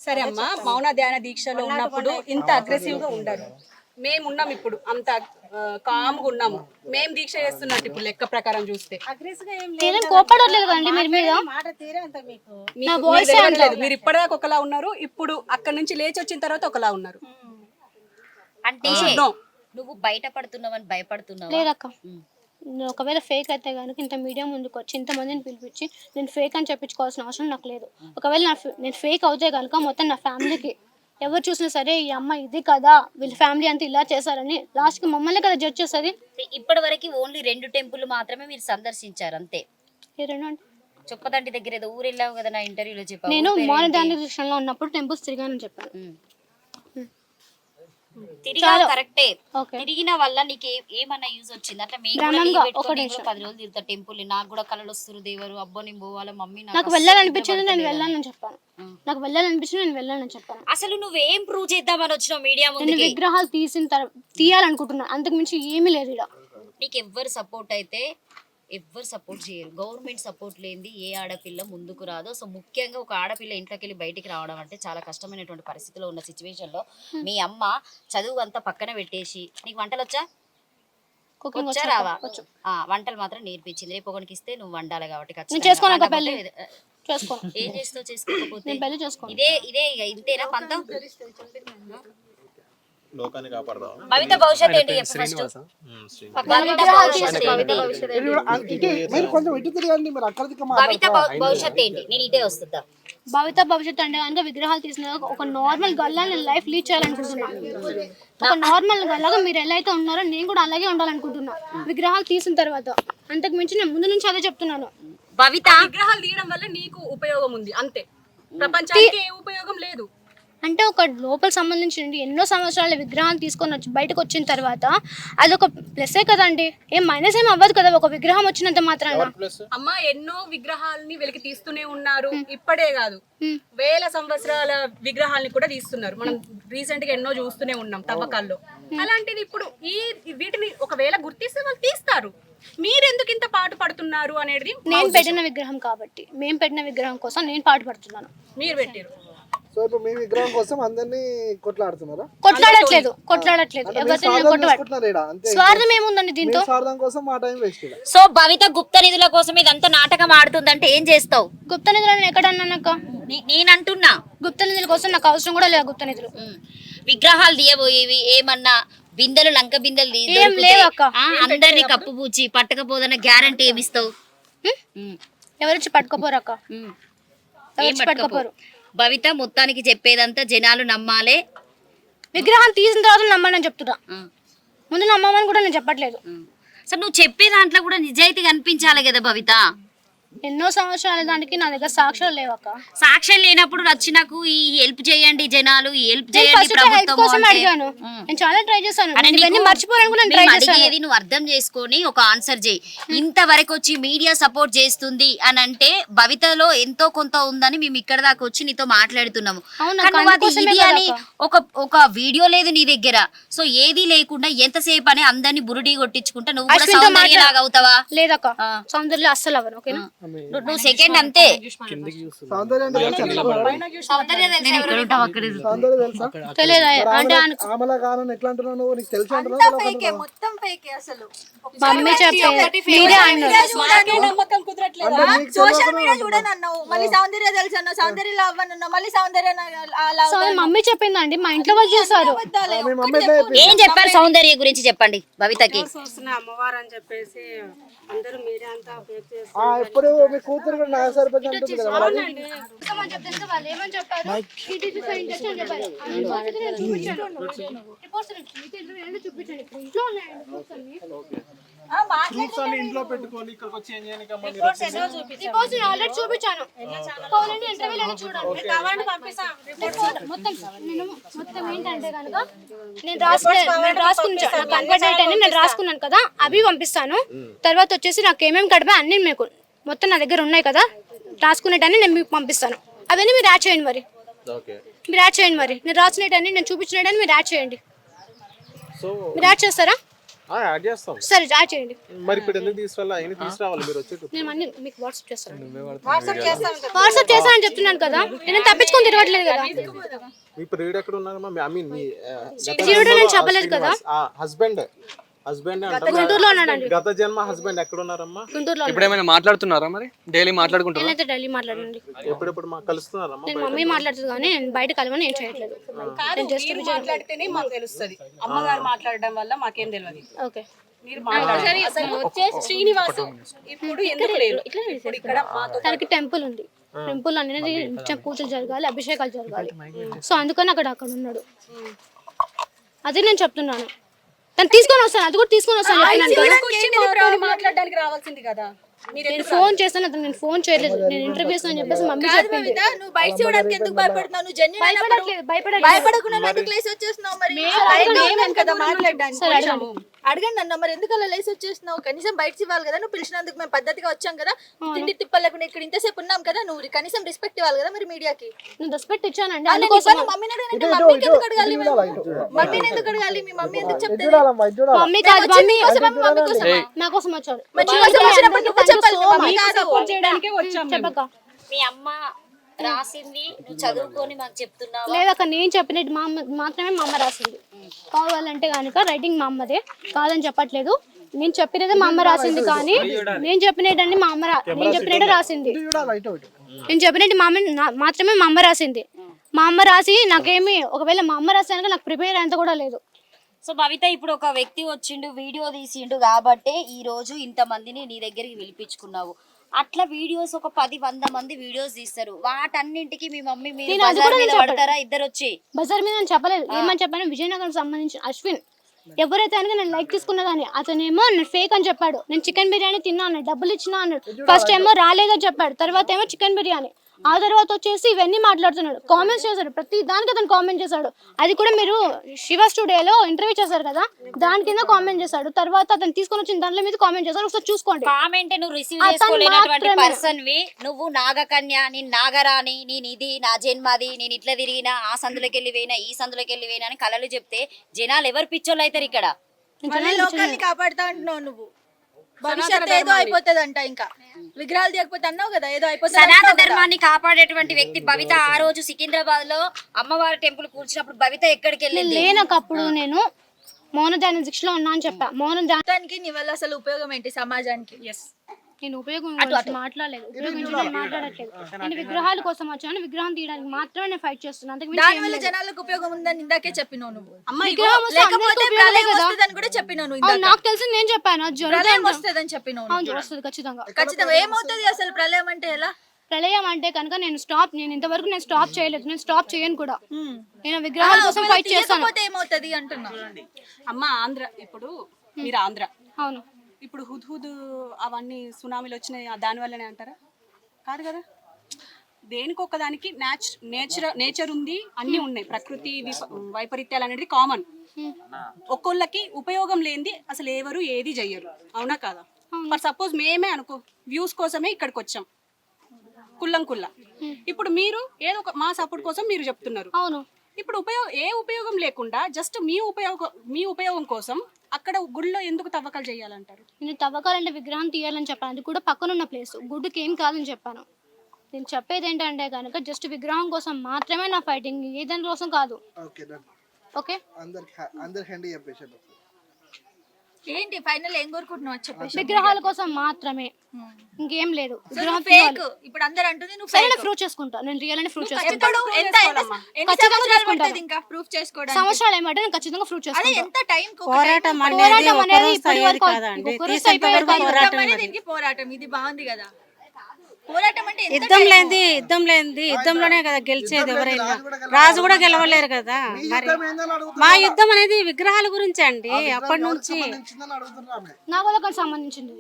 సరే అమ్మా, మౌన ధ్యాన దీక్షలో ఉన్నప్పుడు ఇంత అగ్రెసివ్ గా ఉండరు. మేము ఉన్నాం ఇప్పుడు అంత కామ్గా ఉన్నాము. మేము దీక్ష చేస్తున్నట్టు ఇప్పుడు లెక్క ప్రకారం చూస్తే కోపడలేదు కదండి మీరు మీద. మీరు ఇప్పటిదాకా ఒకలా ఉన్నారు, ఇప్పుడు అక్కడ నుంచి లేచి వచ్చిన తర్వాత ఒకలా ఉన్నారు. అంటే నువ్వు బయట పడుతున్నావని భయపడుతున్నావు లేదక్క. ఒకవేళ ఫేక్ అయితే కనుక ఇంత మీడియా ముందుకు వచ్చి ఇంతమందిని పిలిపించి నేను ఫేక్ అని చెప్పించుకోవాల్సిన అవసరం నాకు లేదు. ఒకవేళ నేను ఫేక్ అవుతే కనుక మొత్తం నా ఫ్యామిలీకి ఎవరు చూసినా సరే ఈ అమ్మ ఇది కదా వీళ్ళ ఫ్యామిలీ అంతా ఇలా చేశారని లాస్ట్కి మమ్మల్ని కదా జడ్జ్ చేస్తుంది. ఇప్పటి వరకు ఓన్లీ 2 టెంపుల్ మాత్రమే మీరు సందర్శించారు అంతే. ఈ 2 అంటే చొప్పదండి దగ్గర ఏదో ఊరు వెళ్ళావు కదా, నా ఇంటర్వ్యూలో చెప్పాను. నేను మౌన ధ్యాన దీక్షలో ఉన్నప్పుడు టెంపుల్స్ తిరిగానని చెప్పాను. తిరిగా కరెక్టే. తిరిగిన వల్ల నీకు ఏమన్నా యూజ్ వచ్చింది? అట్లా మేము 10 రోజులు తిరుగుతా టెంపుల్, నాకు కూడా కళలు వస్తారు దేవరు, అబ్బో నేను పోవాలి మమ్మీ నాకు వెళ్ళాలనిపించింది నేను వెళ్ళాలని చెప్పాను. నాకు వెళ్ళాలనిపించింది నేను వెళ్ళాలని చెప్పాను. అసలు నువ్వేం ప్రూవ్ చేద్దామని వచ్చినావు మీడియా ముందు? నేను విగ్రహాలు తీయాలనుకుంటున్నాను, అంతకు మించి ఏమీ లేదు ఇలా. నీకు ఎవ్వరు సపోర్ట్ అయితే ఎవ్వరు సపోర్ట్ చేయరు. గవర్నమెంట్ సపోర్ట్ లేనిది ఏ ఆడపిల్ల ముందుకు రాదు. సో ముఖ్యంగా ఒక ఆడపిల్ల ఇంట్లోకి వెళ్ళి బయటికి రావడం అంటే చాలా కష్టమైనటువంటి పరిస్థితిలో ఉన్న సిచ్యువేషన్లో మీ అమ్మ చదువు అంతా పక్కన పెట్టేసి, నీకు వంటలు వచ్చా? వచ్చా రావా? వంటలు మాత్రం నేర్పించింది. రేపు ఒకరికి ఇస్తే నువ్వు వండాలి కాబట్టి ఏం చేస్తావు? చేసుకోకపోతే ఇదే ఇంతేనా పంతం? భవిత భవిష్యత్ ఏంటి? భవిత భవిష్యత్ ఏంటి? నేను ఇదే వస్తుందా? భవిత భవిష్యత్ అంటే కనుక విగ్రహాలు తీసిన ఒక నార్మల్ గల్లా నేను లైఫ్ లీడ్ చేయాలనుకుంటున్నాను. ఒక నార్మల్ గల్లాగా మీరు ఎలా అయితే ఉన్నారో నేను కూడా అలాగే ఉండాలనుకుంటున్నా విగ్రహాలు తీసిన తర్వాత. అంతకు మించి నేను ముందు నుంచి అదే చెప్తున్నాను. భవిత విగ్రహాలు తీయడం వల్ల నీకు ఉపయోగం ఉంది అంతే, ప్రపంచానికి ఏ ఉపయోగం లేదు. అంటే ఒక లోపల సంబంధించి ఎన్నో సంవత్సరాల విగ్రహాన్ని తీసుకొని వచ్చి బయటకు వచ్చిన తర్వాత అదొక ప్లస్సే కదండి, ఏం మైనస్ ఏం అవ్వదు కదా ఒక విగ్రహం వచ్చినంత మాత్రాన. అమ్మ ఎన్నో విగ్రహాలని వెలికి తీస్తూనే ఉన్నారు, ఇప్పుడే కాదు వేల సంవత్సరాల విగ్రహాలని కూడా తీస్తున్నారు. మనం రీసెంట్ గా ఎన్నో చూస్తూనే ఉన్నాం తవ్వకాల్లో. అలాంటిది ఇప్పుడు వీటిని ఒకవేళ గుర్తిస్తే వాళ్ళు తీస్తారు. మీరెందుకు ఇంత పాటు పడుతున్నారు అనేది నేను పెట్టిన విగ్రహం కాబట్టి, మేము పెట్టిన విగ్రహం కోసం నేను పాటు పడుతున్నాను. మీరు పెట్టారు. సో ఇప్పుడు మీ విగ్రహం కోసం అందరినీ కొట్లాడుతున్నారా? కొట్లాడట్లేదు స్వార్థం ఏముందండి దీంతో? స్వార్థం కోసం మా టైం వేస్ట్. సో భవిత గుప్త నిధుల కోసం ఇదంతా నాటకం ఆడుతుందంటే ఏం చేస్తావు? గుప్త నిధులు నేను ఎక్కడ అన్నానక్క? నేనంటున్నా గుప్త నిధుల కోసం నాకు అవసరం కూడా లేదు. గుప్త నిధులు విగ్రహాలు తీయబోయేవి ఏమన్నా బిందెలు లంక బిందెలు అందరినీ కప్పు పూచి పట్టకపోదన్న గ్యారంటీ ఏమిస్తావు? ఎవరొచ్చి పట్టుకోపోరక్క, పట్టుకోపోరు. భవిత మొత్తానికి చెప్పేదంతా జనాలు నమ్మాలే. విగ్రహం తీసిన తర్వాత నమ్మని చెప్తున్నా, ముందు నమ్మమని కూడా నేను చెప్పట్లేదు. సో నువ్వు చెప్పే దాంట్లో కూడా నిజాయితీ కనిపించాలి కదా భవిత. ఎన్నో సంవత్సరాల దానికి నా దగ్గర సాక్ష్యాలు లేవక్క. సాక్ష్యం లేనప్పుడు వచ్చి నాకు ఈ హెల్ప్ చేయండి జనాలు, ఈ హెల్ప్ చేయండి ప్రభుత్వం అడిగాను. నేను చాలా ట్రై చేశాను, అడిగేది నువ్వు అర్థం చేసుకొని ఒక ఆన్సర్ చేయి. ఇంతవరకు వచ్చి మీడియా సపోర్ట్ చేస్తుంది అని అంటే భవితలో ఎంతో కొంత ఉందని మేము ఇక్కడ దాకా వచ్చి నీతో మాట్లాడుతున్నాము. ఇది అని ఒక వీడియో లేదు నీ దగ్గర. సో ఏది లేకుండా ఎంతసేపు అని అందరినీ బురుడి కొట్టించుకుంటా నువ్వు కూడా సౌందర్య లాగా అవుతావా? లేదక్క, సౌందర్య అస్సలు అవ్వను. ఓకేనా? నువ్వు సెకండ్ అంతే. మమ్మీ చెప్పేది మీరే అన్నారు. సోషల్ మీడియా చూడనన్నావు, మళ్ళీ సౌందర్య తెలుసు అన్నావు, సౌందర్య అవ్వనన్నావు, మళ్ళీ సౌందర్య మమ్మీ చెప్పిందండి, మా ఇంట్లో వాళ్ళు చూసారు. ఏం చెప్పారు సౌందర్య గురించి చెప్పండి భవితకి? అమ్మవారు అని చెప్పేసి అందరూ మీడియా అంతా ఎప్పుడు మీ కూతురు కూడా నాకు సరిపోయి అంటుంది కదా. ఇంట్లో పెట్టుకొని ఇక్కడికి వచ్చి ఏం చూపించాను. మొత్తం ఏంటంటే కనుక నేను రాసుకున్నాను కదా, అవి పంపిస్తాను. తర్వాత వచ్చేసి నాకు ఏమేమి గడిపా అన్ని మీకు మొత్తం నా దగ్గర ఉన్నాయి కదా, రాసుకునేటన్ని నేను మీకు పంపిస్తాను. అవన్నీ మీరు యాడ్ చేయండి. మీరు యాడ్ చేయండి. నేను రాసుకునేటన్ని, నేను చూపించినటన్ని మీరు యాడ్ చేయండి. మీరు యాడ్ చేస్తారా? యాడ్ చేస్తాం. సరే యాడ్ చేయండి. మరి ఇప్పుడు ఎందుకు తీసుకురావాలి? ఆయన తీసుకురావాలి మీరు వచ్చేటప్పుడు. నేను అన్ని మీకు వాట్సాప్ చేస్తాను. వాట్సాప్ చేస్తానని చెప్తున్నాను కదా, నేను తప్పించుకొని తిరగట్లేదు కదా. మీ ప్రియుడు ఎక్కడ ఉన్నారమ్మా? ఐ మీన్ మీ నేను చెప్పలేదు కదా. హస్బెండ్ గుంటూరులో ఉన్నాడండి. గత జన్మ హస్బెండ్ ఎక్కడ ఉన్నారమ్మా? గుంటూరులో. ఇప్పుడు ఏమైనా మాట్లాడుతున్నారా? మరి డైలీ మాట్లాడుకుంటారా? నేనైతే డైలీ మాట్లాడండి. ఎప్పుడెప్పుడు కలుస్తున్నారమ్మా? నేను మమ్మీ మాట్లాడుతుంది కానీ నేను బయట కలవని ఏం చేయట్లేదు. నేను జస్ట్ మీరు మాట్లాడితేనే మాకు తెలుస్తుంది. అమ్మగారు మాట్లాడడం వల్ల మాకేం తెలియదు. ఓకే. మీరు మాట్లాడారు. అసలు వచ్చేసి శ్రీనివాసు ఇప్పుడు ఎందుకు లేరు? ఇప్పుడు ఇక్కడ మాతో తనకి టెంపుల్ ఉంది. టెంపుల్ అనేది నిత్యం పూజలు జరగాలి, అభిషేకాలు జరగాలి. సో అందుకని అక్కడ ఉన్నాడు. అదే నేను చెప్తున్నాను. తను తీసుకొని వస్తాను, అది కూడా తీసుకొని వస్తాను. మాట్లాడడానికి రావాల్సింది కదా. నేను ఫోన్ చేస్తాను, అతను నేను ఫోన్ చేయలేదు. నేను ఇంటర్వ్యూ అని చెప్పేసి మమ్మీ చెప్పింది. నువ్వు బయట చూడడానికి ఎందుకు భయపడుతున్నావు? నువ్వు జెన్యూన్ భయపడట్లేదు. భయపడకుండా ఎందుకు లేసి వచ్చేస్తున్నావు? మరి కదా మాట్లాడడానికి అడగండి అన్న, మరి ఎందుకు అలా లేసి వచ్చేస్తున్నావు? కనీసం బయట ఇవ్వాలి కదా. నువ్వు పిలిచినందుకు మేము పద్ధతిగా వచ్చాం కదా, తిండి తిప్పలేకుండా ఇక్కడ ఇంతసేపు ఉన్నాం కదా. నువ్వు కనీసం రెస్పెక్ట్ ఇవ్వాలి కదా మరి మీడియాకి. నేను రెస్పెక్ట్ ఇచ్చానండి. మమ్మీని అడగండి. మమ్మీకి ఎందుకు అడగాలి? మమ్మీని ఎందుకు అడగాలి? మీ మమ్మీ ఎందుకు చెప్తే? మమ్మీ కాదు, మమ్మీ నా కోసం వచ్చాడు. చేయడానికే వచ్చాం. చెప్పక మీ అమ్మ రాసింది నువ్వు చదువుకొని మాకు చెప్తున్నావు. లేదక్క, నేను చెప్పినట్టు మాత్రమే మా అమ్మ రాసింది. కావాలంటే కనుక రైటింగ్ మా అమ్మదే, కాదని చెప్పట్లేదు. నేను చెప్పినదే మా అమ్మ రాసింది, కానీ నేను చెప్పినట్టండి మా అమ్మ నేను చెప్పినట్టు రాసింది. నేను చెప్పినట్టు మాత్రమే మా అమ్మ రాసింది. మా అమ్మ రాసి నాకేమి, ఒకవేళ మా అమ్మ రాసాక నాకు ప్రిపేర్ అంత కూడా లేదు. సో భవిత, ఇప్పుడు ఒక వ్యక్తి వచ్చిండు, వీడియో తీసిండు కాబట్టే ఈ రోజు ఇంతమందిని నీ దగ్గరికి పిలిపించుకున్నావు. అట్లా వీడియోస్ ఒక 10-100 మంది వీడియోస్ తీస్తారు. వాటన్నింటికి మీ మమ్మీ మీరు బజార్ మీద పడతారా? ఇద్దరు వచ్చి బజార్ మీద నేను చెప్పలేదు. ఏమని చెప్పాను? విజయనగరం సంబంధించిన అశ్విన్ ఎవరైతే అనగా నేను లైక్ తీసుకున్నా కానీ అతనేమో నేను ఫేక్ అని చెప్పాడు. నేను చికెన్ బిర్యానీ తిన్నా అన్నాడు, డబ్బులు ఇచ్చినా అన్నాడు. ఫస్ట్ ఏమో రాలేదని చెప్పాడు, తర్వాత ఏమో చికెన్ బిర్యానీ. ఆ తర్వాత వచ్చేసి ఇవన్నీ మాట్లాడుతున్నాడు, కామెంట్స్ చేశాడు. ప్రతి దానికి అతను కామెంట్ చేశాడు. అది కూడా మీరు శివ స్టూడియోలో ఇంటర్వ్యూ చేశారు కదా, దాని కింద కామెంట్ చేశాడు. తర్వాత అతను తీసుకొని వచ్చిన దాంట్లో మీద కామెంట్ చేశాడు. ఒకసారి చూసుకోండి. కామెంట్ నువ్వు రిసీవ్ చేసుకోలేనటువంటి పర్సన్ వి నువ్వు. నాగకన్య, నేను నాగరాణి, నేను ఇది నా జన్మది, నేను ఇట్లా తిరిగినా, ఆ సందులోకి వెళ్ళి పోయినా, ఈ సందులోకి వెళ్ళి పోయినా అని కళలు చెప్తే జనాలు ఎవరు పిచ్చోళ్ళు అవుతారు ఇక్కడ? లోకాన్ని కాపాడుతా అంటున్నావు నువ్వు. భవిష్యత్తు ఏదో అయిపోతుందంట. ఇంకా విగ్రహాలు తీయకపోతే అన్నావు కదా, ఏదో అయిపోతుంది. సనాతన ధర్మాన్ని కాపాడేటువంటి వ్యక్తి భవిత. ఆ రోజు సికింద్రాబాద్ లో అమ్మవారి టెంపుల్ కూర్చున్నప్పుడు భవిత ఎక్కడికి వెళ్ళింది? లేనప్పుడు నేను మౌన ధ్యాన దీక్షలో ఉన్నా అని చెప్పా. మౌన దానికి నీ వల్ల అసలు ఉపయోగం ఏంటి సమాజానికి? నేను ఉపయోగం గురించి మాట్లాడలేదు, ఉపయోగం గురించి మాట్లాడట్లేదు. నేను విగ్రహాల కోసం వచ్చాను, విగ్రహం తీయడానికి మాత్రమే నేను ఫైట్ చేస్తున్నాను. దాని వల్ల జనాలకు ఉపయోగం ఉందని ఇందాకే చెప్పినావు నువ్వు. లేకపోతే ప్రళయం వస్తుందని కూడా చెప్పినావు నువ్వు. నాకు తెలిసి నేను చెప్పాను ప్రళయం వస్తుందని చెప్పినావు. వస్తుంది ఖచ్చితంగా. ఖచ్చితంగా ఏమవుతుంది అసలు ప్రళయం అంటే? ఎలా ప్రళయం అంటే కనుక నేను ఇంతవరకు నేను స్టాప్ చేయలేదు, నేను స్టాప్ చేయను కూడా. నేను విగ్రహాల కోసం ఫైట్ చేస్తాను. ఏమవుతుంది అంటున్నా. అమ్మ ఆంధ్ర, ఇప్పుడు మీరు ఆంధ్ర. అవును. ఇప్పుడు హుద్ అవన్నీ సునామీలు వచ్చినాయి దాని వల్లనే అంటారా? కాదు కదా. దేనికొక్కదానికి నేచర్ ఉంది, అన్ని ఉన్నాయి. ప్రకృతి వైపరీత్యాలు అనేది కామన్. ఒక్కొల్లకి ఉపయోగం లేనిది అసలు ఎవరు ఏది చెయ్యరు, అవునా కాదా? ఫర్ సపోజ్ మేమే అనుకో, వ్యూస్ కోసమే ఇక్కడికి వచ్చాం కుల్లం. ఇప్పుడు మీరు ఏదో ఒక మా సపోర్ట్ కోసం మీరు చెప్తున్నారు. అవును. ఇప్పుడు ఉపయోగం లేకుండా జస్ట్ మీ ఉపయోగం కోసం అక్కడ గుడిలో ఎందుకు తవ్వకాలు చేయాలంటారు? నేను తవ్వకాలంటే విగ్రహం తీయాలని చెప్పాను, అది కూడా పక్కనున్న ప్లేస్, గుడ్డుకి ఏం కాదని చెప్పాను. నేను చెప్పేది ఏంటంటే కనుక జస్ట్ విగ్రహం కోసం మాత్రమే నా ఫైటింగ్, ఏ దాని కోసం కాదు. ఓకే, ఏంటి ఫైనల్ ఏం కోరుకుంటున్నావు చెప్పేసి? విగ్రహాల కోసం మాత్రమే, ఇంకేం లేదు. ఫేక్ ఇప్పుడు అందరూ అంటుంది నువ్వు ఫేక్. ప్రూవ్ చేసుకుంటా, నేను రియల్ అని ప్రూవ్ చేసుకుంటా. ఇంకా ప్రూఫ్ చేసుకోవడానికి సంవత్సరాలు ఏమంటే నేను ఖచ్చితంగా ప్రూవ్ చేసుకుంటా. ఎంత టైం? పోరాటం అనేది పోరాటం. ఇది బాగుంది కదా. పోరాటం అంటే యుద్ధం లేనిది యుద్ధంలోనే కదా గెలిచేది. ఎవరైనా రాజు కూడా గెలవలేరు కదా. మరి మా యుద్ధం అనేది విగ్రహాల గురించి అండి. అప్పటి నుంచి నాగలోకానికి సంబంధించింది,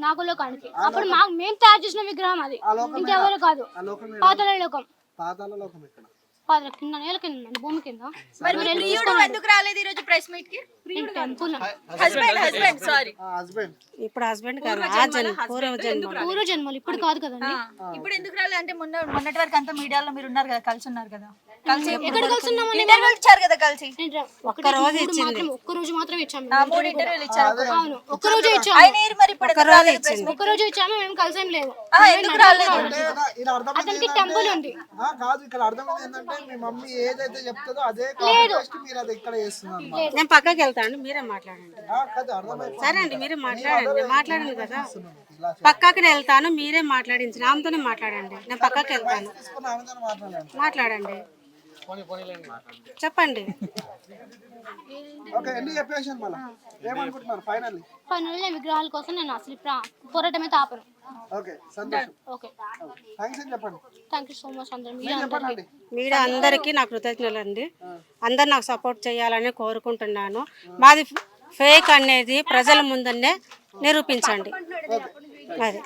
నాగలోకానికి. అప్పుడు మేము తయారు చేసిన విగ్రహం అది, ఇంకెవరు కాదు. పాతాళ లోకం కింద, నేల కింద, భూమి కింద. ఎందుకు రాలేదు ఈ రోజు ప్రెస్ మీట్ కి? ఇప్పుడు హస్బెండ్ కాదు, పూర్వ జన్మలు, ఇప్పుడు కాదు కదండి. ఇప్పుడు ఎందుకు రాలేదు అంటే మొన్నటి వరకు అంతా మీడియాలో మీరు ఉన్నారు కదా, కలిసి ఉన్నారు కదా. కలిసి ఎక్కడ కలుస్తున్నామని ఇంటర్వ్యూలు ఇచ్చారు కదా కలిసి ఒక్క రోజు మాత్రం ఇచ్చాము 3 ఇంటర్వ్యూలు ఇచ్చారు అవును ఒక్క రోజే ఇచ్చాము ఆయన ఏరు మరి ఇప్పుడు ఎందుకు రాలేదు press meet? ఒక్క రోజు ఇచ్చాము మేము కలిసేం లేదు ఎందుకు రాలేదు ఇలా అర్థమైంది అతనికి టెంపుల్ ఉంది కాదు, ఇక్కడ అర్థమైంది ఏంటంటే మీ మమ్మీ ఏదైతే చెప్తుందో అదే కాపీ మీరు అది ఇక్కడ చేస్తున్నారు అన్నమాట. నేను పక్కకి వెళ్తాను, మీరే మాట్లాడండి. కాదు అర్థమైంది. సరే అండి, మీరే మాట్లాడండి కదా. పక్కకి వెళ్తాను, మీరే మాట్లాడించిన ఆమెతోనే మాట్లాడండి. నేను పక్కకి వెళ్తాను, తీసుకున్న ఆమెతో మాట్లాడండి. మాట్లాడండి, చెప్పండి. ఓకే, ఎన్ని చెప్పేసాను మళ్ళీ ఏమనుకుంటున్నారు ఫైనల్లీ? పనుల విగ్రహాల కోసం నేను అసలు పోరాటమే ఆపను. ఓకే, సంతోషం. ఓకే థ్యాంక్స్ అని చెప్పండి. థ్యాంక్ యూ సో మచ్ అందరూ చెప్పండి. మీడియా అందరికీ నా కృతజ్ఞతలు అండి. అందరు నాకు సపోర్ట్ చేయాలని కోరుకుంటున్నాను. మాది ఫేక్ అనేది ప్రజల ముందనే నిరూపించండి. అది